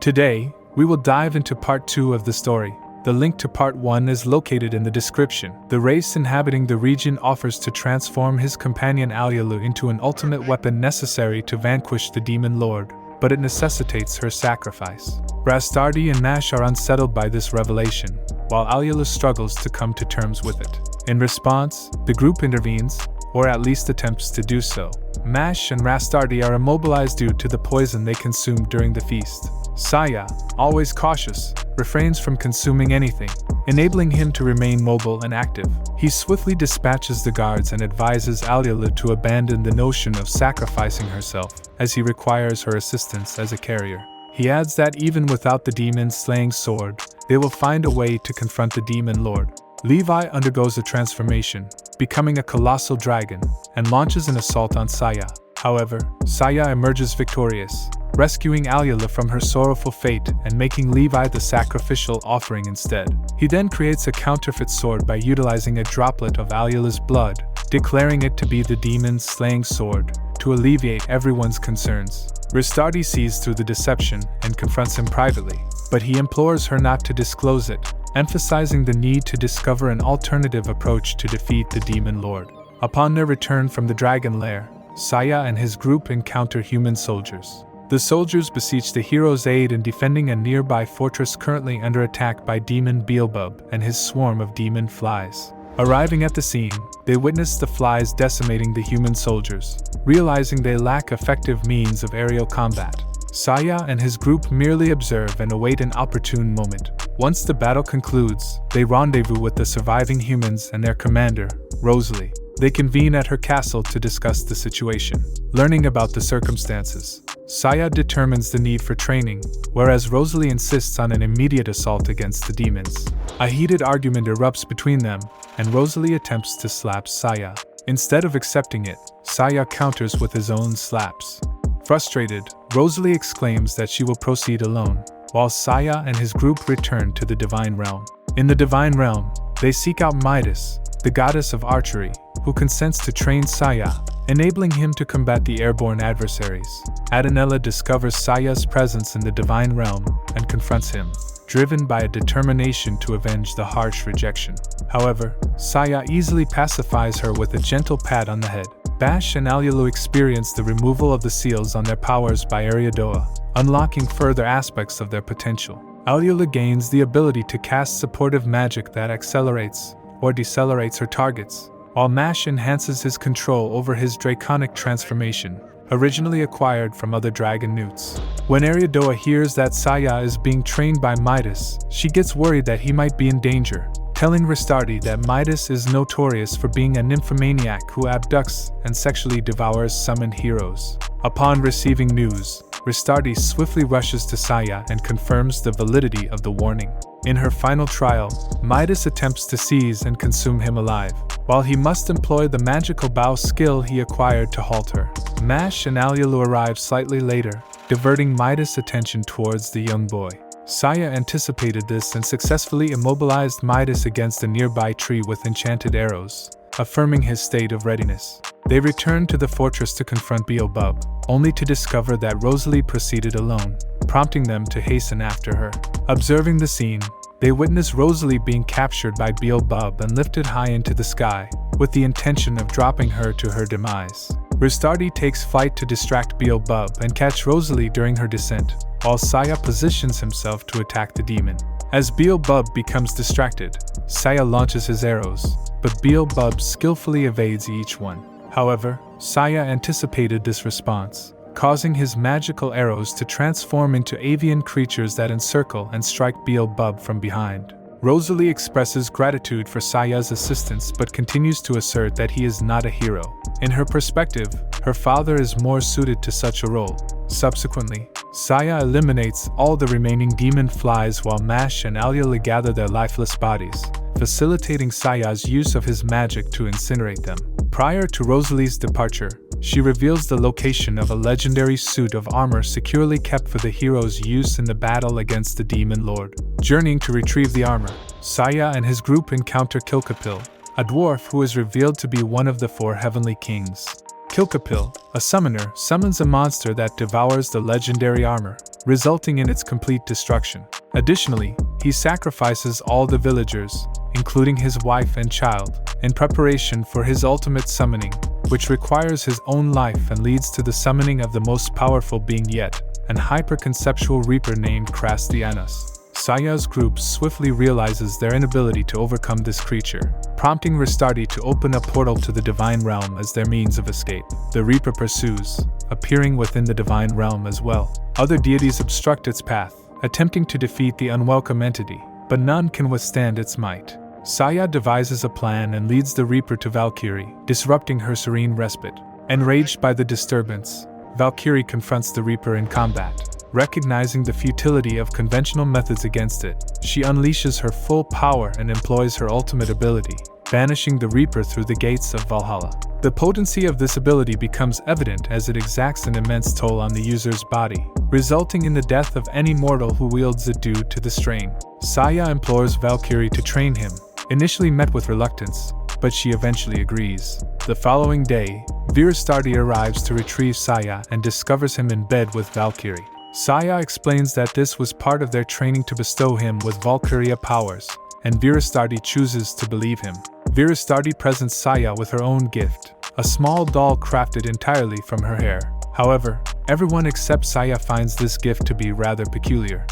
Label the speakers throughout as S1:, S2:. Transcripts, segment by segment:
S1: Today, we will dive into part 2 of the story. The link to part 1 is located in the description. The race inhabiting the region offers to transform his companion Alyalu into an ultimate weapon necessary to vanquish the demon lord, but it necessitates her sacrifice. Rastardi and Nash are unsettled by this revelation, while Alyalu struggles to come to terms with it. In response, the group intervenes, or at least attempts to do so. Mash and Rastardi are immobilized due to the poison they consumed during the feast. Saya, always cautious, refrains from consuming anything, enabling him to remain mobile and active. He swiftly dispatches the guards and advises Alyalu to abandon the notion of sacrificing herself, as he requires her assistance as a carrier. He adds that even without the demon-slaying sword, they will find a way to confront the demon lord. Levi undergoes a transformation, becoming a colossal dragon, and launches an assault on Saya. However, Saya emerges victorious, rescuing Alyalu from her sorrowful fate and making Levi the sacrificial offering instead. He then creates a counterfeit sword by utilizing a droplet of Alyalu's blood, declaring it to be the demon's slaying sword, to alleviate everyone's concerns. Rastardi sees through the deception and confronts him privately, but he implores her not to disclose it, emphasizing the need to discover an alternative approach to defeat the demon lord. Upon their return from the dragon lair, Saya and his group encounter human soldiers. The soldiers beseech the hero's aid in defending a nearby fortress currently under attack by demon Beelzebub and his swarm of demon flies. Arriving at the scene, they witness the flies decimating the human soldiers. Realizing they lack effective means of aerial combat, Saya and his group merely observe and await an opportune moment. Once the battle concludes, they rendezvous with the surviving humans and their commander, Rosalie. They convene at her castle to discuss the situation. Learning about the circumstances, Saya determines the need for training, whereas Rosalie insists on an immediate assault against the demons. A heated argument erupts between them, and Rosalie attempts to slap Saya. Instead of accepting it, Saya counters with his own slaps. Frustrated, Rosalie exclaims that she will proceed alone, while Saya and his group return to the Divine Realm. In the Divine Realm, they seek out Midas, the goddess of archery, who consents to train Saya, enabling him to combat the airborne adversaries. Adanella discovers Saya's presence in the Divine Realm and confronts him, driven by a determination to avenge the harsh rejection. However, Saya easily pacifies her with a gentle pat on the head. Bash and Alyalu experience the removal of the seals on their powers by Ariadoa, unlocking further aspects of their potential. Alyalu gains the ability to cast supportive magic that accelerates or decelerates her targets, while Mash enhances his control over his draconic transformation, originally acquired from other dragon newts. When Ariadoa hears that Saya is being trained by Midas, she gets worried that he might be in danger, telling Rastardi that Midas is notorious for being a nymphomaniac who abducts and sexually devours summoned heroes. Upon receiving news, Rastardi swiftly rushes to Saya and confirms the validity of the warning. In her final trial, Midas attempts to seize and consume him alive, while he must employ the magical bow skill he acquired to halt her. Mash and Alyalu arrive slightly later, diverting Midas' attention towards the young boy. Saya anticipated this and successfully immobilized Midas against a nearby tree with enchanted arrows, affirming his state of readiness. They return to the fortress to confront Beelzebub, only to discover that Rosalie proceeded alone, prompting them to hasten after her. Observing the scene, they witness Rosalie being captured by Beelzebub and lifted high into the sky, with the intention of dropping her to her demise. Rastardi takes flight to distract Beelzebub and catch Rosalie during her descent, while Saya positions himself to attack the demon. As Beelzebub becomes distracted, Saya launches his arrows, but Beelzebub skillfully evades each one. However, Saya anticipated this response, causing his magical arrows to transform into avian creatures that encircle and strike Beelzebub from behind. Rosalie expresses gratitude for Saya's assistance but continues to assert that he is not a hero. In her perspective, her father is more suited to such a role. Subsequently, Saya eliminates all the remaining demon flies while Mash and Alyalu gather their lifeless bodies, facilitating Saya's use of his magic to incinerate them. Prior to Rosalie's departure, she reveals the location of a legendary suit of armor securely kept for the hero's use in the battle against the demon lord. Journeying to retrieve the armor, Saya and his group encounter Kilkapil, a dwarf who is revealed to be one of the 4 heavenly kings. Kilkapil, a summoner, summons a monster that devours the legendary armor, resulting in its complete destruction. Additionally, he sacrifices all the villagers, including his wife and child, in preparation for his ultimate summoning, which requires his own life and leads to the summoning of the most powerful being yet, an hyper-conceptual reaper named Krastianos. Saya's group swiftly realizes their inability to overcome this creature, prompting Ristardi to open a portal to the Divine Realm as their means of escape. The Reaper pursues, appearing within the Divine Realm as well. Other deities obstruct its path, attempting to defeat the unwelcome entity, but none can withstand its might. Saya devises a plan and leads the Reaper to Valkyrie, disrupting her serene respite. Enraged by the disturbance, Valkyrie confronts the Reaper in combat. Recognizing the futility of conventional methods against it, she unleashes her full power and employs her ultimate ability, banishing the Reaper through the gates of Valhalla. The potency of this ability becomes evident as it exacts an immense toll on the user's body, resulting in the death of any mortal who wields it due to the strain. Saya implores Valkyrie to train him, initially met with reluctance, but she eventually agrees. The following day, Virastardi arrives to retrieve Saya and discovers him in bed with Valkyrie. Saya explains that this was part of their training to bestow him with Valkyria powers, and Virastardi chooses to believe him. Virastardi presents Saya with her own gift, a small doll crafted entirely from her hair. However, everyone except Saya finds this gift to be rather peculiar.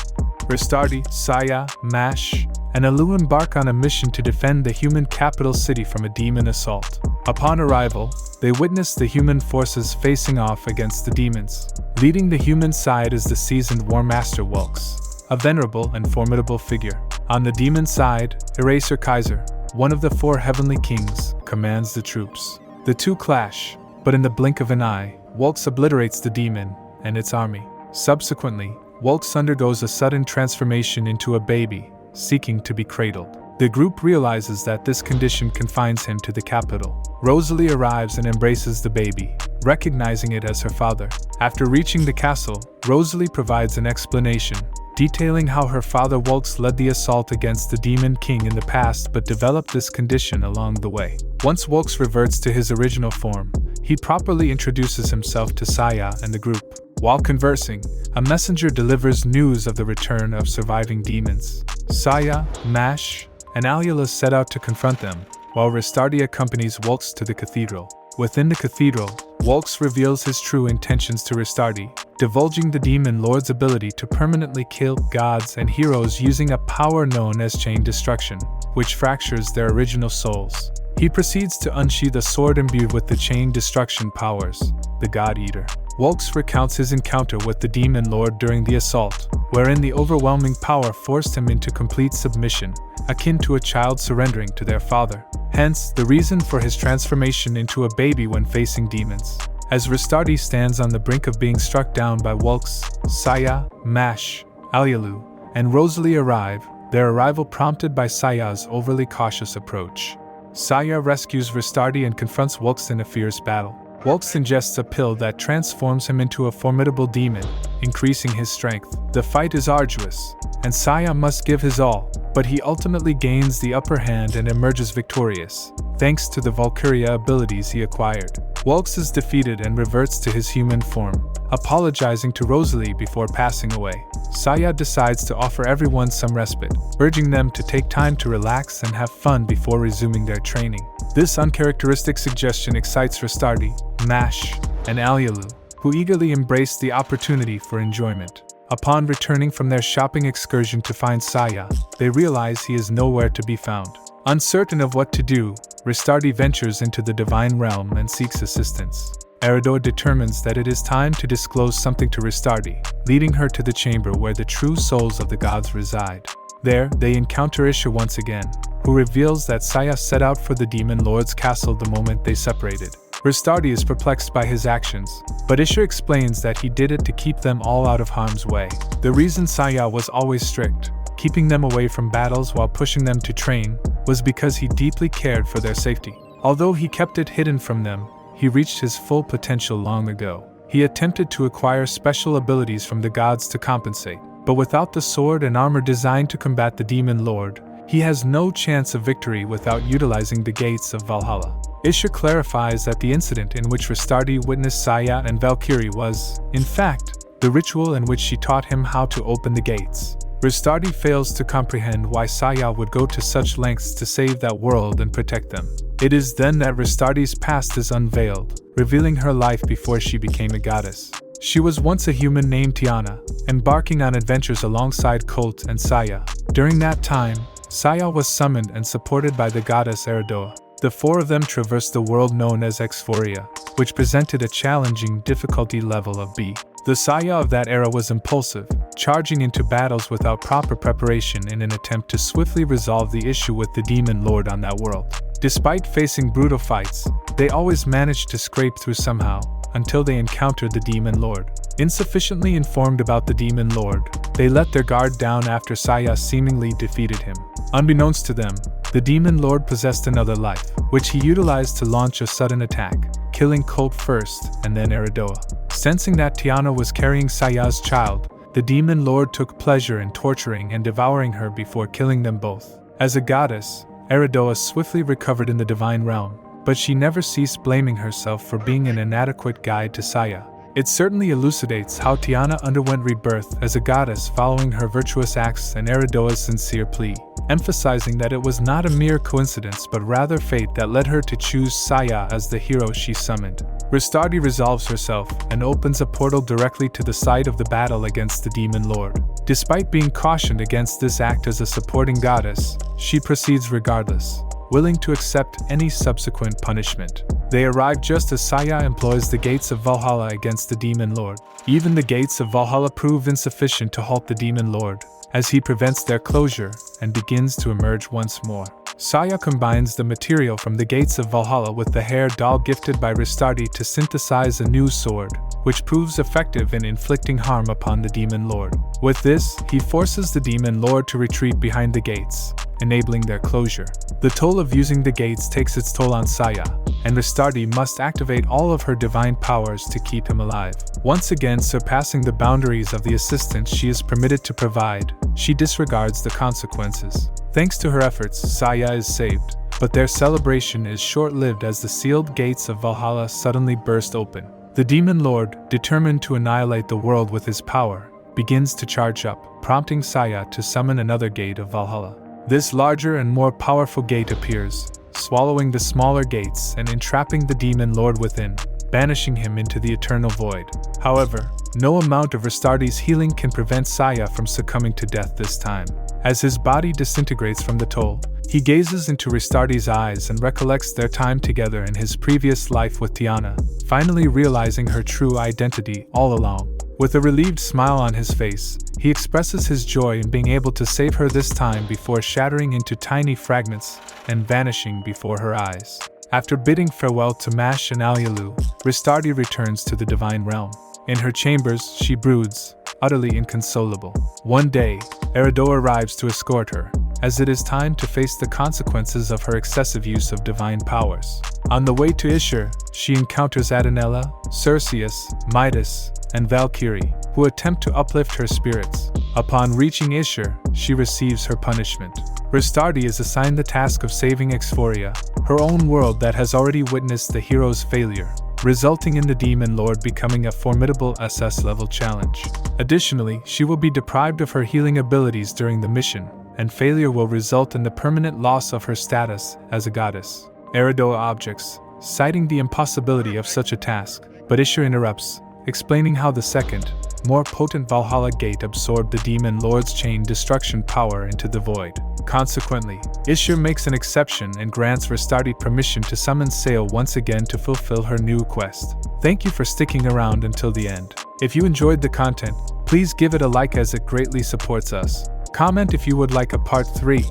S1: Ristardi, Saya, Mash, and Alu embark on a mission to defend the human capital city from a demon assault. Upon arrival, they witness the human forces facing off against the demons. Leading the human side is the seasoned War Master Wulks, a venerable and formidable figure. On the demon side, Eraser Kaiser, one of the 4 heavenly kings, commands the troops. The two clash, but in the blink of an eye, Wulks obliterates the demon and its army. Subsequently, Wulks undergoes a sudden transformation into a baby, seeking to be cradled. The group realizes that this condition confines him to the capital. Rosalie arrives and embraces the baby, recognizing it as her father. After reaching the castle, Rosalie provides an explanation, detailing how her father Wulks led the assault against the Demon King in the past but developed this condition along the way. Once Wulks reverts to his original form, he properly introduces himself to Saya and the group. While conversing, a messenger delivers news of the return of surviving demons. Saya, Mash, and Aliula set out to confront them, while Ristardi accompanies Wulks to the cathedral. Within the cathedral, Wulks reveals his true intentions to Ristardi, divulging the Demon Lord's ability to permanently kill gods and heroes using a power known as Chain Destruction, which fractures their original souls. He proceeds to unsheath a sword imbued with the Chain Destruction powers, the God Eater. Wulks recounts his encounter with the Demon Lord during the assault, wherein the overwhelming power forced him into complete submission, akin to a child surrendering to their father. Hence, the reason for his transformation into a baby when facing demons. As Ristardi stands on the brink of being struck down by Wulks, Saya, Mash, Aliulu, and Rosalie arrive, their arrival prompted by Saya's overly cautious approach. Saya rescues Ristardi and confronts Wulks in a fierce battle. Wulks ingests a pill that transforms him into a formidable demon, increasing his strength. The fight is arduous, and Saya must give his all, but he ultimately gains the upper hand and emerges victorious, thanks to the Valkyria abilities he acquired. Wulks is defeated and reverts to his human form, apologizing to Rosalie before passing away. Saya decides to offer everyone some respite, urging them to take time to relax and have fun before resuming their training. This uncharacteristic suggestion excites Ristardi, Mash, and Aliulu, who eagerly embrace the opportunity for enjoyment. Upon returning from their shopping excursion to find Saya, they realize he is nowhere to be found. Uncertain of what to do, Ristardi ventures into the Divine Realm and seeks assistance. Eridor determines that it is time to disclose something to Ristardi, leading her to the chamber where the true souls of the gods reside. There, they encounter Isha once again, who reveals that Saya set out for the Demon Lord's castle the moment they separated. Ristardi is perplexed by his actions, but Isha explains that he did it to keep them all out of harm's way. The reason Saya was always strict, keeping them away from battles while pushing them to train, was because he deeply cared for their safety. Although he kept it hidden from them, he reached his full potential long ago. He attempted to acquire special abilities from the gods to compensate, but without the sword and armor designed to combat the Demon Lord, he has no chance of victory without utilizing the gates of Valhalla. Ishur clarifies that the incident in which Ristardi witnessed Saya and Valkyrie was, in fact, the ritual in which she taught him how to open the gates. Ristardi fails to comprehend why Saya would go to such lengths to save that world and protect them. It is then that Ristardi's past is unveiled, revealing her life before she became a goddess. She was once a human named Tiana, embarking on adventures alongside Colt and Saya. During that time, Saya was summoned and supported by the goddess Eridoa. The four of them traversed the world known as Exphoria, which presented a challenging difficulty level of B. The Saya of that era was impulsive, charging into battles without proper preparation in an attempt to swiftly resolve the issue with the demon lord on that world. Despite facing brutal fights, they always managed to scrape through somehow, until they encountered the demon lord. Insufficiently informed about the demon lord, they let their guard down after Saya seemingly defeated him. Unbeknownst to them, the demon lord possessed another life, which he utilized to launch a sudden attack, killing Colt first and then Eridoa. Sensing that Tiana was carrying Saya's child, the demon lord took pleasure in torturing and devouring her before killing them both. As a goddess, Eridoa swiftly recovered in the divine realm, but she never ceased blaming herself for being an inadequate guide to Saya. It certainly elucidates how Tiana underwent rebirth as a goddess following her virtuous acts and Eridoa's sincere plea, emphasizing that it was not a mere coincidence but rather fate that led her to choose Saya as the hero she summoned. Ristardi resolves herself and opens a portal directly to the site of the battle against the demon lord. Despite being cautioned against this act as a supporting goddess, she proceeds regardless, willing to accept any subsequent punishment. They arrive just as Saya employs the gates of Valhalla against the demon lord. Even the gates of Valhalla prove insufficient to halt the demon lord, as he prevents their closure and begins to emerge once more. Saya combines the material from the gates of Valhalla with the hair doll gifted by Ristardi to synthesize a new sword, which proves effective in inflicting harm upon the demon lord. With this, he forces the demon lord to retreat behind the gates, enabling their closure. The toll of using the gates takes its toll on Saya, and Ristardi must activate all of her divine powers to keep him alive. Once again surpassing the boundaries of the assistance she is permitted to provide, she disregards the consequences. Thanks to her efforts, Saya is saved, but their celebration is short-lived as the sealed gates of Valhalla suddenly burst open. The demon lord, determined to annihilate the world with his power, begins to charge up, prompting Saya to summon another gate of Valhalla. This larger and more powerful gate appears, swallowing the smaller gates and entrapping the demon lord within, banishing him into the eternal void. However, no amount of Ristardi's healing can prevent Saya from succumbing to death this time. As his body disintegrates from the toll, he gazes into Ristardi's eyes and recollects their time together in his previous life with Tiana, finally realizing her true identity all along. With a relieved smile on his face, he expresses his joy in being able to save her this time before shattering into tiny fragments and vanishing before her eyes. After bidding farewell to Mash and Alyalu, Ristardi returns to the divine realm. In her chambers, she broods, utterly inconsolable. One day, Eridoa arrives to escort her, as it is time to face the consequences of her excessive use of divine powers. On the way to Ishur, she encounters Adanella, Cerseus, Midas, and Valkyrie, who attempt to uplift her spirits. Upon reaching Ishur, she receives her punishment. Ristardi is assigned the task of saving Exphoria, her own world that has already witnessed the hero's failure, resulting in the demon lord becoming a formidable SS-level challenge. Additionally, she will be deprived of her healing abilities during the mission, and failure will result in the permanent loss of her status as a goddess. Eridoa objects, citing the impossibility of such a task, but Ishur interrupts, explaining how the second, more potent Valhalla gate absorbed the demon lord's chain destruction power into the void. Consequently, Ishur makes an exception and grants Ristardi permission to summon Sail once again to fulfill her new quest. Thank you for sticking around until the end. If you enjoyed the content, please give it a like as it greatly supports us. Comment if you would like a part 3.